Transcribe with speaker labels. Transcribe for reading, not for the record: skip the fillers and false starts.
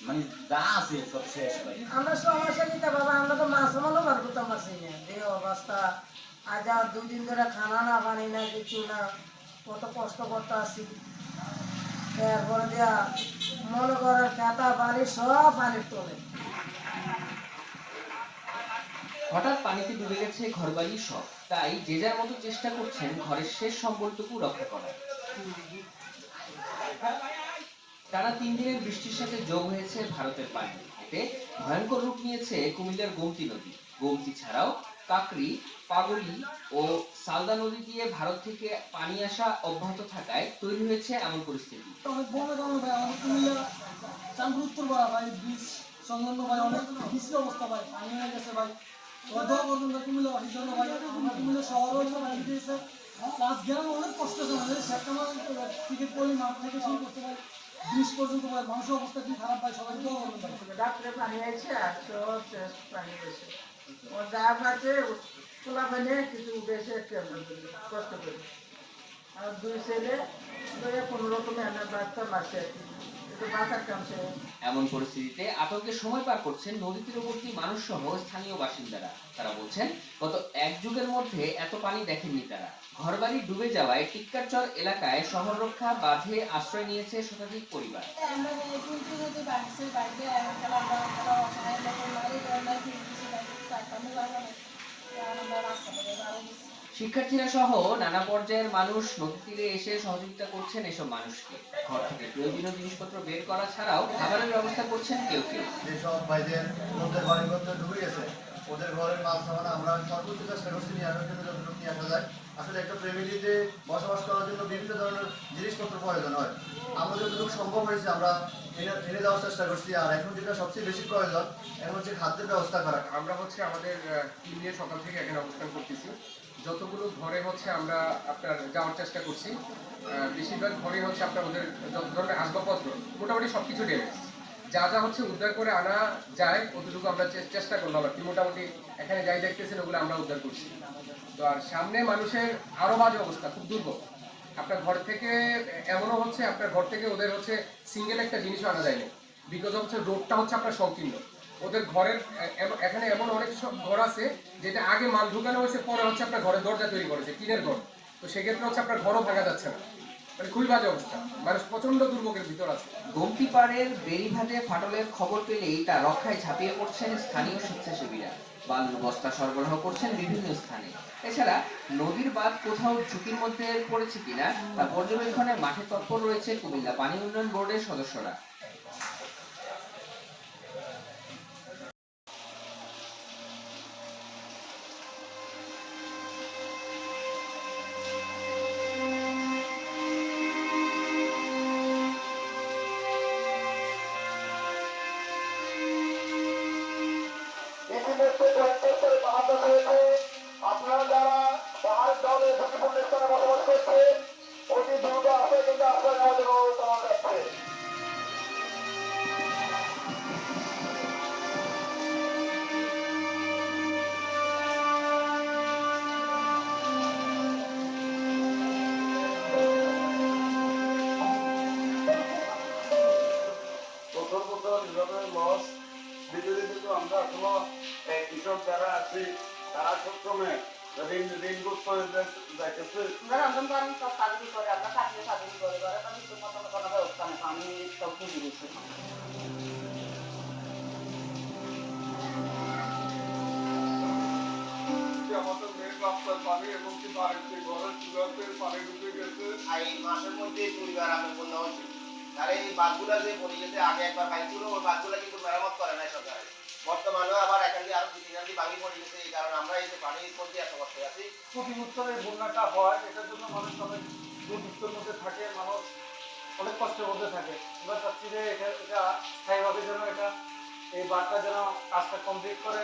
Speaker 1: মানে যা আছে সব শেষ ভাই।
Speaker 2: আমরা সমস্যা নিতে বাবা, আমরা তো মাছ মানও বার করতে পারছি না, এই অবস্থা। আজ আর 2 দিন ধরে খানা না, পানি না, কিছু না, কত কষ্ট করতে আসছি। এরপরে দিয়া মনে করেন খেতা বাড়ি সব পানির তলে।
Speaker 3: হঠাৎ পানিতে ডুবে গেছে ঘরবাড়ি সব, তাই যে যার মতো চেষ্টা করছেন ঘরের শেষ সম্বলটুকু রক্ষা করার। টানা 3 দিনের বৃষ্টির সাথে যোগ হয়েছে ভারতের পানি, এতে ভয়ঙ্কর রূপ নিয়েছে কুমিল্লার গোমতী নদী। গোমতী ছাড়াও কাকরি, পাগলি ও সালদা নদী দিয়ে ভারত থেকে পানি আসা অব্যাহত থাকায় তৈরি হয়েছে এমন পরিস্থিতি।
Speaker 4: অনেক বড় কারণ ভাই, আমাদের কুমিল্লা চাঁদপুর উত্তর পাড়া ভাই, বীজ সংলগ্ন ভাই, অনেক বিশ্রী অবস্থা ভাই, পানি হয়ে গেছে ভাই। দোয়া করবেন ভাই কুমিল্লা বাসীর জন্য ভাই। আমরা কুমিল্লা শহরেও পানি দিয়েছে, প্লাস গ্রাম অনেক কষ্ট আছে আমাদের। সেপ্টেম্বর ক্রিকেট করলে মাঠ থেকে শুরু করতে ভাই, ব্রিজ পর্যন্ত ভাই, মানুষের অবস্থা কি খারাপ ভাই, সবাই দোয়া করবেন ভাই।
Speaker 2: রাত্রে পানি আইছে আর সব শেষ পানি হয়েছে। ও যা পাচ্ছে খোলা পানি কিছু উঠেছে, কষ্ট করে। আর 2 ছেলে কোনো রকমে আমার বাচ্চা মাসে আর কি, একটু বাঁচার কাম ছিল।
Speaker 3: এমন পরিস্থিতিতে আতঙ্কে সময় পার করছেন নদী তীরবর্তী মানুষ সহ স্থানীয় বাসিন্দারা। তারা বলছেন গত 1 যুগের মধ্যে এত পানি দেখেননি তারা। ঘরবাড়ি ডুবে যাওয়ায় টিক্কারচর এলাকায় শহর রক্ষা বাঁধে আশ্রয় নিয়েছে শতাধিক পরিবার। শিক্ষার্থীরা সহ নানা পর্যায়ের মানুষ নদী তীরে এসে সহযোগিতা করছেন এসব মানুষকে। ঘর থেকে প্রয়োজনীয় জিনিসপত্র বের করা ছাড়াও খাবারের ব্যবস্থা করছেন কেউ কেউ।
Speaker 5: যেসব ভাইদের ওদের বাড়িঘর ডুবে গেছে, ওদের ঘরের মাল সামান আমরা সর্বোচ্চ চেষ্টা করছি নিয়ে আসার জন্য, যতটুকু নিয়ে আসা যায়। আসলে একটা ফ্যামিলিতে বসবাস করার জন্য বিভিন্ন ধরনের জিনিসপত্র প্রয়োজন হয়। আমরা যতটুকু সম্ভব হয়েছে আমরা এনে দেওয়ার চেষ্টা করছি। আর এখন যেটা সবচেয়ে বেশি প্রয়োজন, এখন হচ্ছে খাদ্যের ব্যবস্থা করা।
Speaker 6: আমরা আমাদের টিম নিয়ে সকাল থেকে এখানে অবস্থান করতেছি। যতগুলো ঘরে আমরা আপনার যাওয়ার চেষ্টা করছি, বেশিরভাগ ঘরে আপনার ওদের যত ধরনের আসবাবপত্র মোটামুটি সবকিছু ড্যামেজ। যা যা উদ্ধার করে আনা যায় অতটুকু আমরা চেষ্টা করলাম আর কি। মোটামুটি এখানে যাই দেখতেছেন ওগুলো আমরা উদ্ধার করছি। তো আর সামনে মানুষের আরো বাজে অবস্থা, খুব দুর্ভোগ। আপনার ঘর থেকে এমনও আপনার ঘর থেকে ওদের সিঙ্গেল একটা জিনিসও আনা যায়নি, বিকজ রোডটা আপনার সংকীর্ণ। ওদের ঘরের এখানে এমন অনেক সব ঘর আছে যেটা আগে মাল ঢুকানো হয়েছে, পরে আপনার ঘরের দরজা তৈরি করেছে, টিনের ঘর। তো সেক্ষেত্রে আপনার ঘরও ভাঙা যাচ্ছে না, মানে খুবই বাজে অবস্থা। মানুষ প্রচন্ড দুর্ভোগের ভিতর আছে।
Speaker 3: গোমতী পাড়ের বেড়িভাটে ফাটলের খবর পেলেই তা রক্ষায় ঝাঁপিয়ে পড়ছেন স্থানীয় স্বেচ্ছাসেবীরা। বালুর বস্তা সরবরাহ করছেন বিভিন্ন স্থানে। এছাড়া নদীর বাঁধ কোথাও ঝুঁকির মধ্যে পড়েছে কিনা তা পর্যবেক্ষণে মাঠে তৎপর রয়েছে কুমিল্লা পানি উন্নয়ন বোর্ডের সদস্যরা।
Speaker 7: আপনারা যারা পাহাড় দলে ঝুঁকিপূর্ণ স্থানে বসবাস করছেন, অতি দ্রুত আসে কিন্তু আশ্রয় নেওয়ার জন্য অনুরোধ জানানো যাচ্ছে।
Speaker 8: প্রথম যেভাবে লস দিতে দিতে তো আমরা এখনো কৃষক যারা আছি তারা সবসময় ঋণ বোধ করে যাইতেছে।
Speaker 9: রন্ধন করেন সব সাজুরি করে, আমরা থাকলে সাজুরি করে ঘরে তো কিছু মতো কোনো ব্যবস্থা নেই, আমি সব কিছু দিচ্ছি।
Speaker 8: আমাদের মেন রাস্তার পানি এবং কি বাড়িতে ঘরের চুলাতে পানি ঢুকে গেছে।
Speaker 10: এই মাসের মধ্যে 2বার আমরা বন্যা হয়েছে। আর এই বাঁধগুলা যে পড়ে গেছে, আগে একবার পাইছিল, ওই বাঁধগুলা কিন্তু মেরামত করে নাই সরকার। বর্তমানেও আবার এখান দিয়ে আরো 2-3 দিন ভাঙি পড়ে গেছে। এই কারণে আমরা এই যে পানির মধ্যে এত কষ্ট আছি।
Speaker 4: প্রতি বছরে বন্যাটা হয়, এটার জন্য মানুষ অনেক দুর্ভিক্ষের মধ্যে থাকে, মানুষ অনেক কষ্টের মধ্যে থাকে। এবার চাচ্ছি যে এটা স্থায়ীভাবে যেন এই বাঁধটা যেন কাজটা কমপ্লিট করে